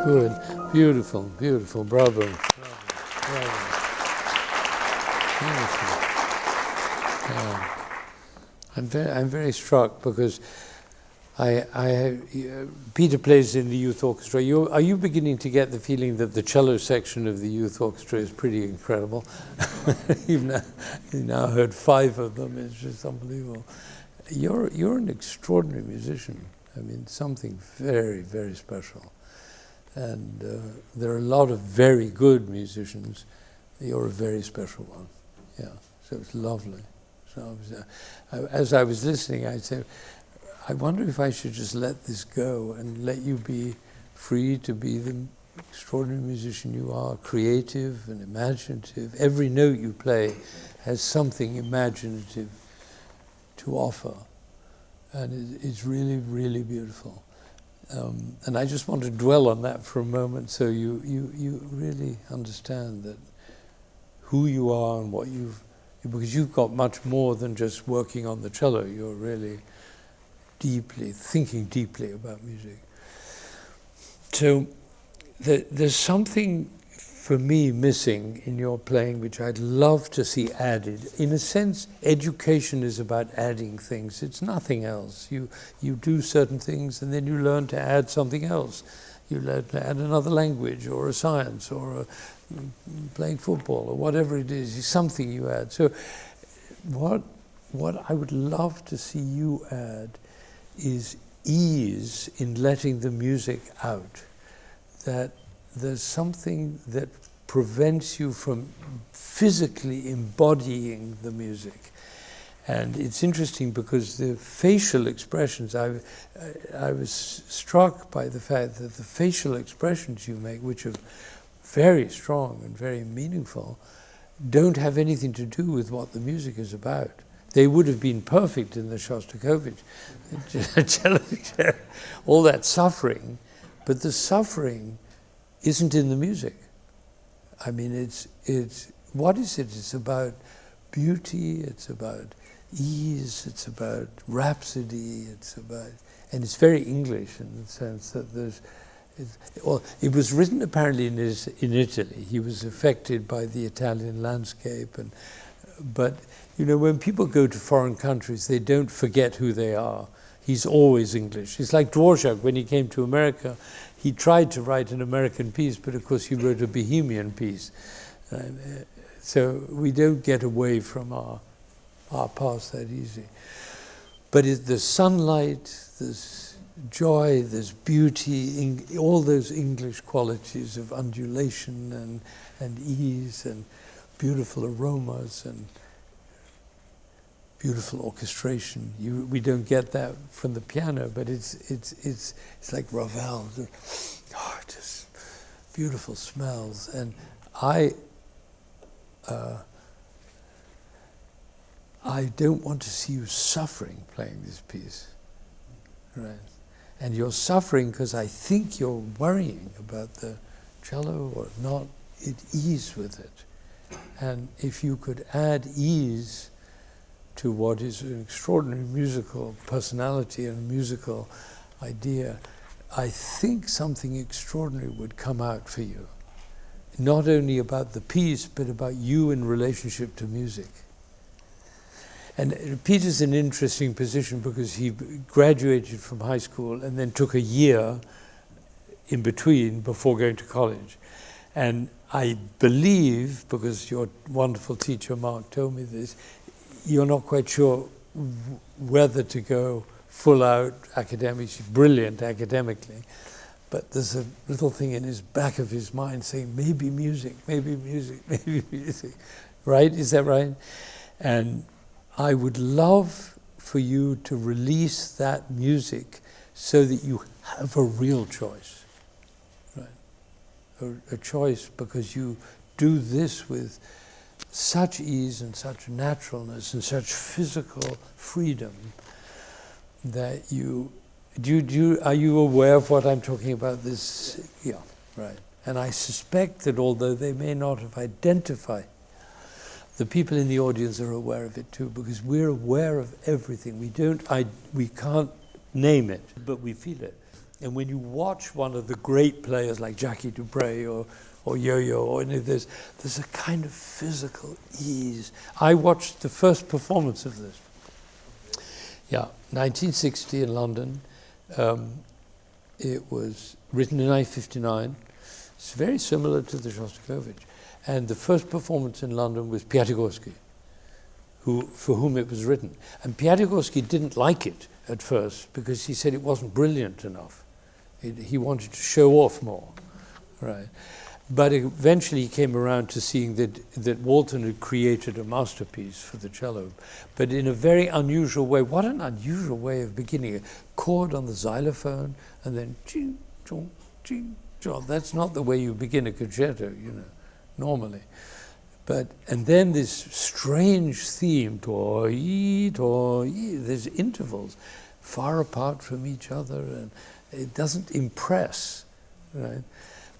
Good. Beautiful, beautiful. Bravo. Bravo. Beautiful. Yeah. I'm very struck because Peter plays in the youth orchestra. Are you beginning to get the feeling that the cello section of the youth orchestra is pretty incredible? You've now heard 5 of them. It's just unbelievable. You're an extraordinary musician. I mean, something very, very special. And there are a lot of very good musicians. You're a very special one. Yeah. So it's lovely. So as I was listening, I said, I wonder if I should just let this go and let you be free to be the extraordinary musician you are, creative and imaginative. Every note you play has something imaginative to offer. And it's really, really beautiful. And I just want to dwell on that for a moment so you really understand that who you are and what because you've got much more than just working on the cello. You're really thinking deeply about music. So there's something for me missing in your playing which I'd love to see added. In a sense, education is about adding things. It's nothing else. You do certain things and then you learn to add something else. You learn to add another language or a science or playing football or whatever it is something you add. So what I would love to see you add is ease in letting the music out. That there's something that prevents you from physically embodying the music. And it's interesting because the facial expressions, I was struck by the fact that the facial expressions you make, which are very strong and very meaningful, don't have anything to do with what the music is about. They would have been perfect in the Shostakovich, all that suffering, but the suffering isn't in the music. I mean, what is it? It's about beauty, it's about ease, it's about rhapsody, and it's very English in the sense that it was written apparently in Italy. He was affected by the Italian landscape, but you know, when people go to foreign countries, they don't forget who they are. He's always English. It's like Dvorak, when he came to America, he tried to write an American piece, but of course he wrote a Bohemian piece. So we don't get away from our past that easy. But there's sunlight, there's joy, there's beauty, all those English qualities of undulation and ease and beautiful aromas and beautiful orchestration. We don't get that from the piano, but it's like Ravel. Just beautiful smells. And I don't want to see you suffering playing this piece, right? And you're suffering because I think you're worrying about the cello or not at ease with it. And if you could add ease to what is an extraordinary musical personality and musical idea, I think something extraordinary would come out for you. Not only about the piece, but about you in relationship to music. And Peter's in an interesting position because he graduated from high school and then took a year in between before going to college. And I believe, because your wonderful teacher Mark told me this, you're not quite sure whether to go full out academic. She's brilliant academically, but there's a little thing in his back of his mind saying maybe music, maybe music, maybe music, right? Is that right? And I would love for you to release that music so that you have a real choice, right? A choice because you do this with such ease and such naturalness and such physical freedom that are you aware of what I'm talking about? This, yeah, right. And I suspect that although they may not have identified, the people in the audience are aware of it too, because we're aware of everything. We can't name it, but we feel it. And when you watch one of the great players like Jackie Dubray or Yo-Yo, or any of this, there's a kind of physical ease. I watched the first performance of this. Yeah, 1960 in London. It was written in 1959. It's very similar to the Shostakovich. And the first performance in London was Piatigorsky, for whom it was written. And Piatigorsky didn't like it at first because he said it wasn't brilliant enough. He wanted to show off more, right? But eventually he came around to seeing that Walton had created a masterpiece for the cello, but in a very unusual way. What an unusual way of beginning. A chord on the xylophone and then ching, chong, ching, chong. That's not the way you begin a concerto, you know, normally. And then this strange theme, toi, toi, there's intervals far apart from each other, and it doesn't impress, right?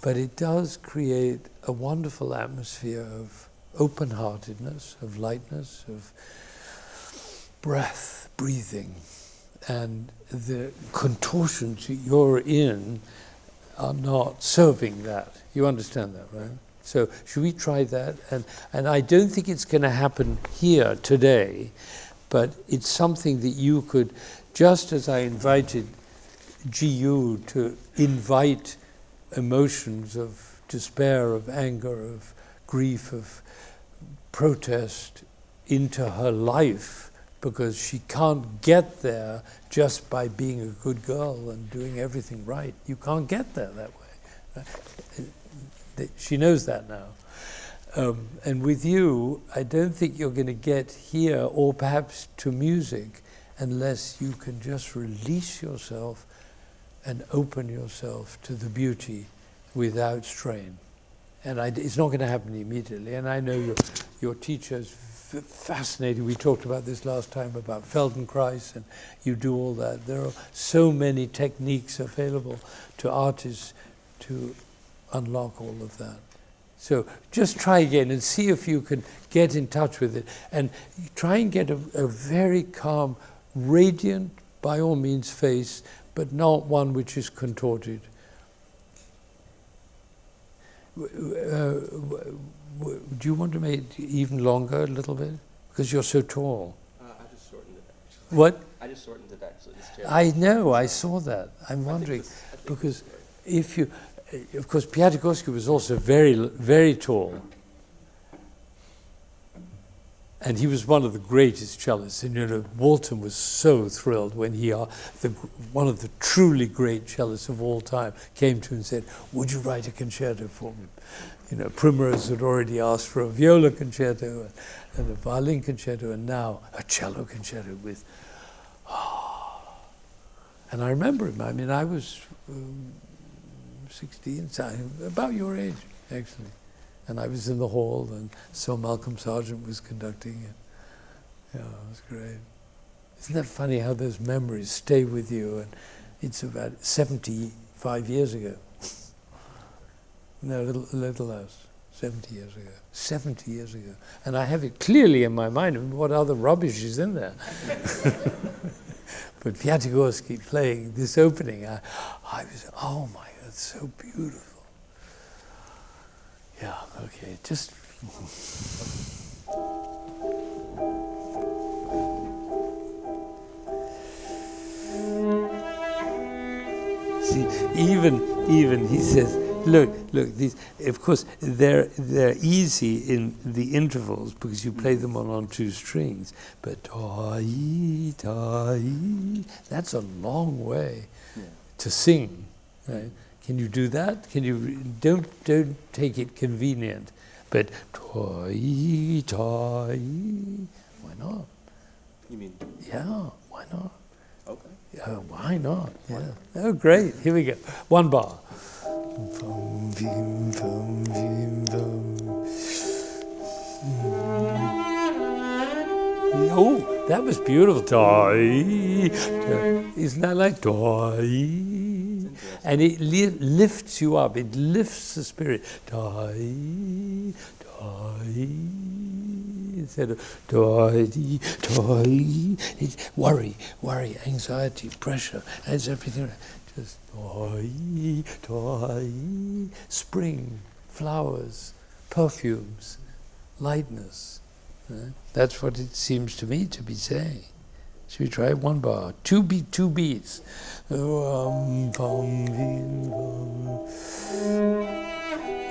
But it does create a wonderful atmosphere of open-heartedness, of lightness, of breath, breathing. And the contortions you're in are not serving that. You understand that, right? So should we try that? And I don't think it's going to happen here today, but it's something that you could, just as I invited GU to invite emotions of despair, of anger, of grief, of protest into her life, because she can't get there just by being a good girl and doing everything right. You can't get there that way. She knows that now. And with you, I don't think you're going to get here, or perhaps to music, unless you can just release yourself and open yourself to the beauty without strain. And it's not going to happen immediately. And I know your teacher is fascinating. We talked about this last time about Feldenkrais, and you do all that. There are so many techniques available to artists to unlock all of that. So just try again and see if you can get in touch with it. And try and get a very calm, radiant, by all means, face, but not one which is contorted. Do you want to make it even longer a little bit? Because you're so tall. I just shortened it, actually. What? I just shortened it, actually. I know, I saw that. I'm wondering, because if you, of course, Piatigorsky was also very, very tall. And he was one of the greatest cellists. And you know, Walton was so thrilled when one of the truly great cellists of all time came to him and said, "Would you write a concerto for me?" You know, Primrose had already asked for a viola concerto and a violin concerto, and now a cello concerto with. And I remember him. I mean, I was 16, about your age, actually. And I was in the hall, and so Malcolm Sargent was conducting it. Yeah, it was great. Isn't that funny how those memories stay with you? And it's about 75 years ago. No, a little less. 70 years ago. 70 years ago. And I have it clearly in my mind. I mean, what other rubbish is in there? But Piatigorsky playing this opening, I was, oh my God, it's so beautiful. Yeah, okay, just... See, even he says, look, these, of course, they're easy in the intervals because you play them on two strings, but that's a long way to sing, right? Can you do that? Can you don't take it convenient, but why not? You mean? Yeah, why not? Okay. Why not? Yeah. Oh, great. Here we go. One bar. Oh, that was beautiful. Isn't that like and it lifts you up. It lifts the spirit. Instead of it's worry, anxiety, pressure, adds everything. Just toi, toi, spring, flowers, perfumes, lightness. That's what it seems to me to be saying. Should we try one bar? Two beats.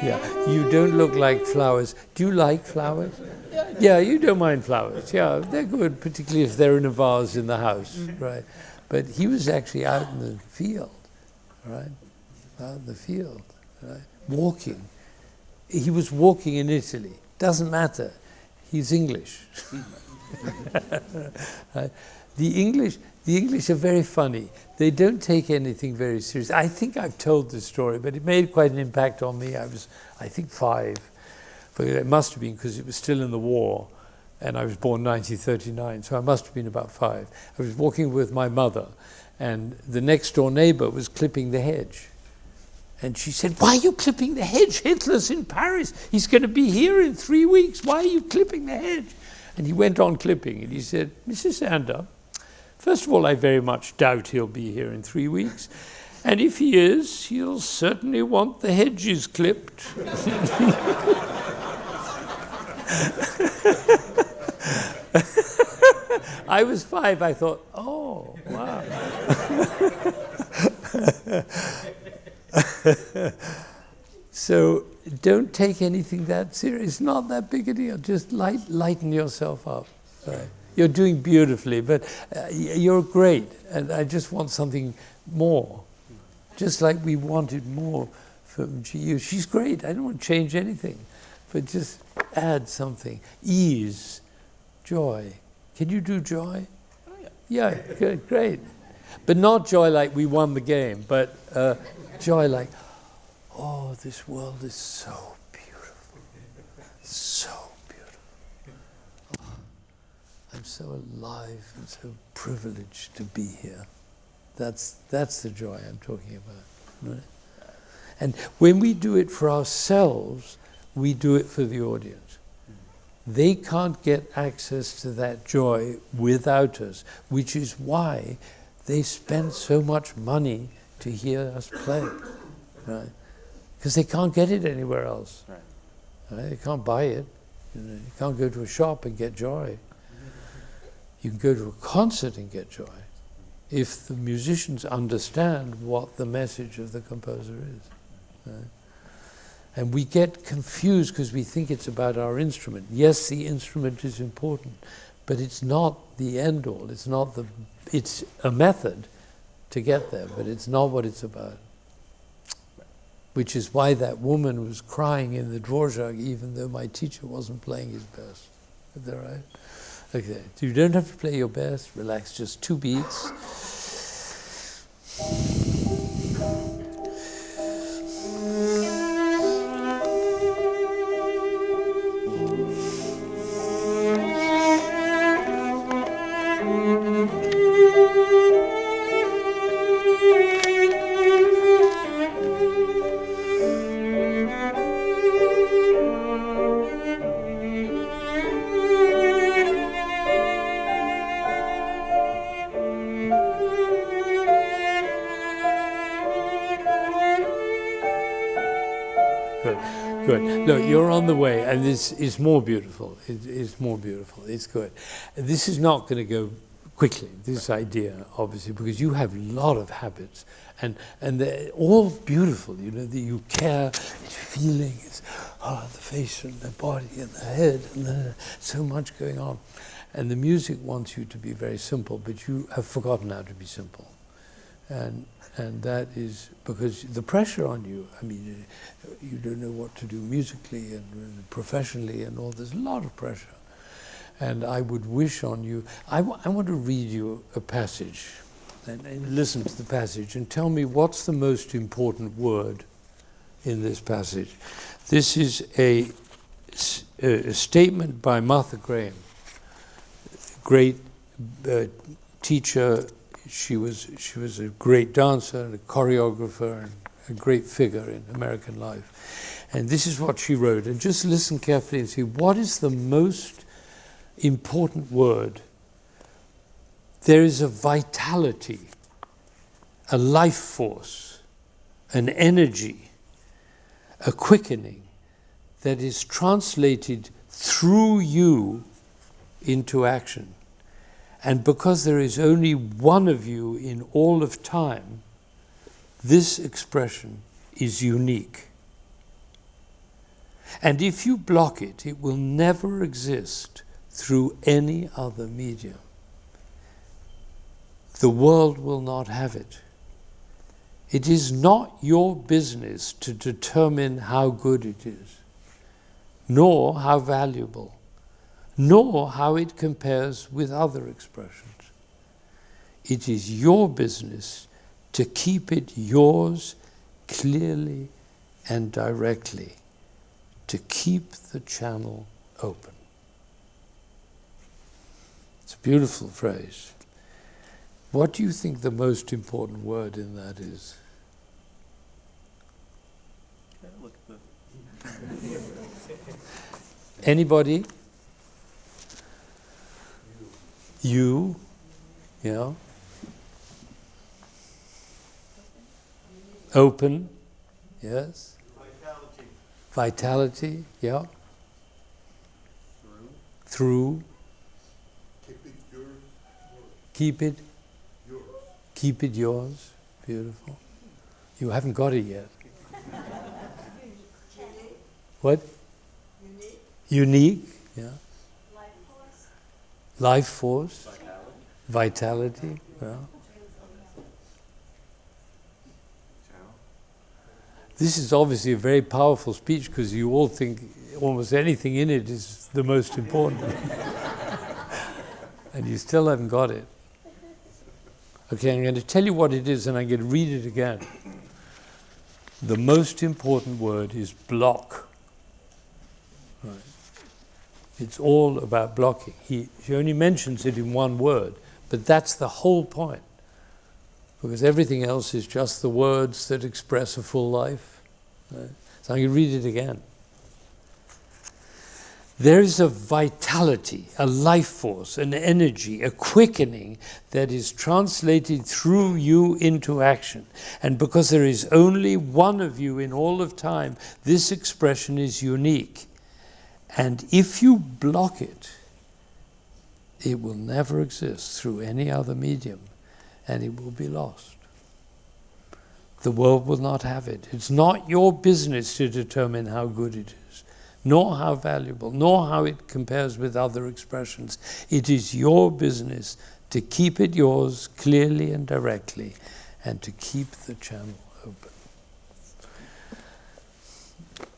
Yeah, you don't look like flowers. Do you like flowers? Yeah, you don't mind flowers. Yeah, they're good, particularly if they're in a vase in the house, right? But he was actually out in the field, right? Out in the field, right? Walking. He was walking in Italy. Doesn't matter. He's English. Right? The English are very funny. They don't take anything very seriously. I think I've told this story, but it made quite an impact on me. I was, I think, 5. But it must have been because it was still in the war, and I was born 1939, so I must have been about 5. I was walking with my mother, and the next door neighbor was clipping the hedge. And she said, "Why are you clipping the hedge? Hitler's in Paris. He's going to be here in 3 weeks. Why are you clipping the hedge?" And he went on clipping, and he said, "Mrs. Sander, first of all, I very much doubt he'll be here in 3 weeks. And if he is, he'll certainly want the hedges clipped." I was 5. I thought, oh, wow. So don't take anything that serious. It's not that big a deal. Just lighten yourself up. Right? You're doing beautifully, but you're great. And I just want something more. Just like we wanted more from GU. She's great. I don't want to change anything. But just add something. Ease. Joy. Can you do joy? Oh, yeah. Yeah, good, great. But not joy like we won the game, but joy like, oh, this world is so beautiful. So beautiful. Oh, I'm so alive and so privileged to be here. That's the joy I'm talking about. Right? And when we do it for ourselves, we do it for the audience. They can't get access to that joy without us, which is why they spend so much money to hear us play, right? Because they can't get it anywhere else. Right? They can't buy it. You can't go to a shop and get joy. You can go to a concert and get joy if the musicians understand what the message of the composer is. Right? And we get confused because we think it's about our instrument. Yes, the instrument is important, but it's not the end all. It's a method to get there, but it's not what it's about. Which is why that woman was crying in the Dvorak, even though my teacher wasn't playing his best. Is that right? Okay, so you don't have to play your best. Relax, just 2 beats. Good. Look, you're on the way, and this is more beautiful. It's more beautiful. It's good. This is not going to go quickly, this idea, obviously, because you have a lot of habits, and they're all beautiful. You know, that you care, it's feeling, it's the face and the body and the head, and so much going on. And the music wants you to be very simple, but you have forgotten how to be simple. And that is because the pressure on you, I mean, you don't know what to do musically and professionally and all, there's a lot of pressure. And I would wish on you, I want to read you a passage, and listen to the passage and tell me what's the most important word in this passage. This is a statement by Martha Graham, great teacher. She was a great dancer and a choreographer and a great figure in American life. And this is what she wrote. And just listen carefully and see what is the most important word. There is a vitality a life force, an energy, a quickening that is translated through you into action. And because there is only one of you in all of time, this expression is unique. And if you block it, it will never exist through any other medium. The world will not have it. It is not your business to determine how good it is, nor how valuable, nor how it compares with other expressions. It is your business to keep it yours clearly and directly, to keep the channel open. It's a beautiful phrase. What do you think the most important word in that is? Look at the Anybody? You. Yeah. Open. Yes. vitality. Vitality. Yeah. Through. Through. Keep it yours. Keep it. Yours. Keep it yours. Beautiful. You haven't got it yet. What? Unique. Yeah. Life force. Vitality. Yeah. This is obviously a very powerful speech because you all think almost anything in it is the most important. And you still haven't got it. Okay, I'm going to tell you what it is and I'm going to read it again. The most important word is block. Right. It's all about blocking. He only mentions it in one word, but that's the whole point. Because everything else is just the words that express a full life. Right? So I'm going to read it again. There is a vitality, a life force, an energy, a quickening that is translated through you into action. And because there is only one of you in all of time, this expression is unique. And if you block it, it will never exist through any other medium, and it will be lost. The world will not have it. It's not your business to determine how good it is, nor how valuable, nor how it compares with other expressions. It is your business to keep it yours clearly and directly, and to keep the channel open.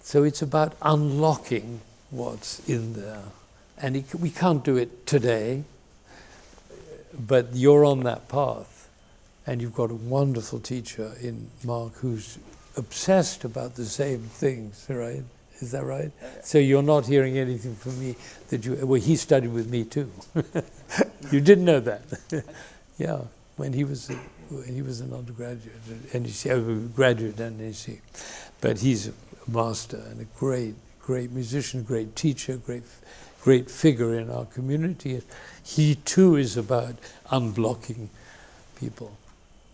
So it's about unlocking what's in there. And we can't do it today, but you're on that path. And you've got a wonderful teacher in Mark who's obsessed about the same things, right? Is that right? So you're not hearing anything from me that you, well, he studied with me too. You didn't know that. Yeah, when he was an undergraduate, graduate at NEC. But he's a master and a great musician, great teacher, great figure in our community. He too is about unblocking people.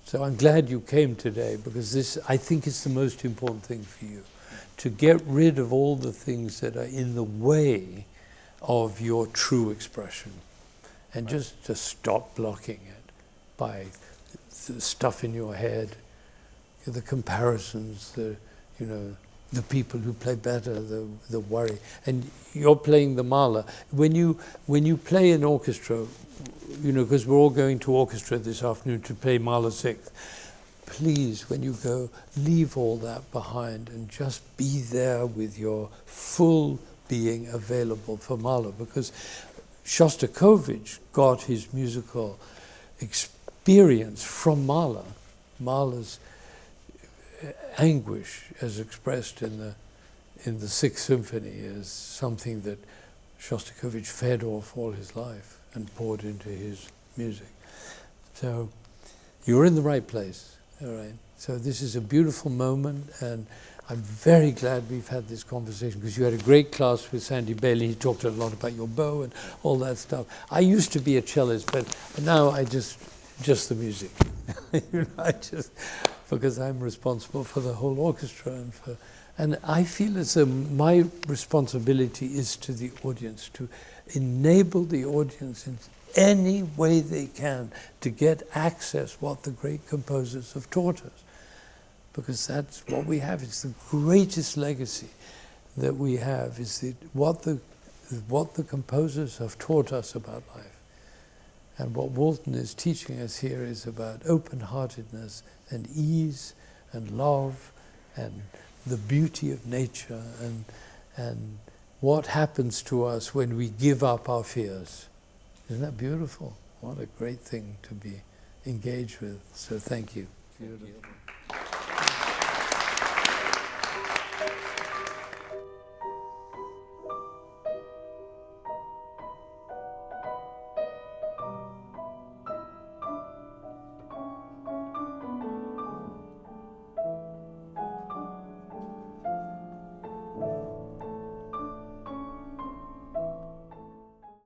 So I'm glad you came today, because this, I think, is the most important thing for you. To get rid of all the things that are in the way of your true expression. And just to stop blocking it by the stuff in your head, the comparisons, the people who play better, the worry. And you're playing the mala. When you play an orchestra, because we're all going to orchestra this afternoon to play Mahler Sixth, please, when you go, leave all that behind and just be there with your full being available for Mahler. Because Shostakovich got his musical experience from Mahler. Mahler's anguish, as expressed in the Sixth Symphony, is something that Shostakovich fed off all his life and poured into his music. So you're in the right place, all right? So this is a beautiful moment, and I'm very glad we've had this conversation, because you had a great class with Sandy Bailey. He talked a lot about your bow and all that stuff. I used to be a cellist, but now I just just the music. Because I'm responsible for the whole orchestra and I feel as though my responsibility is to the audience, to enable the audience in any way they can to get access what the great composers have taught us. Because that's what we have. It's the greatest legacy that we have, is what the composers have taught us about life. And what Walton is teaching us here is about open-heartedness and ease and love and the beauty of nature and what happens to us when we give up our fears. Isn't that beautiful? What a great thing to be engaged with. So thank you. Beautiful.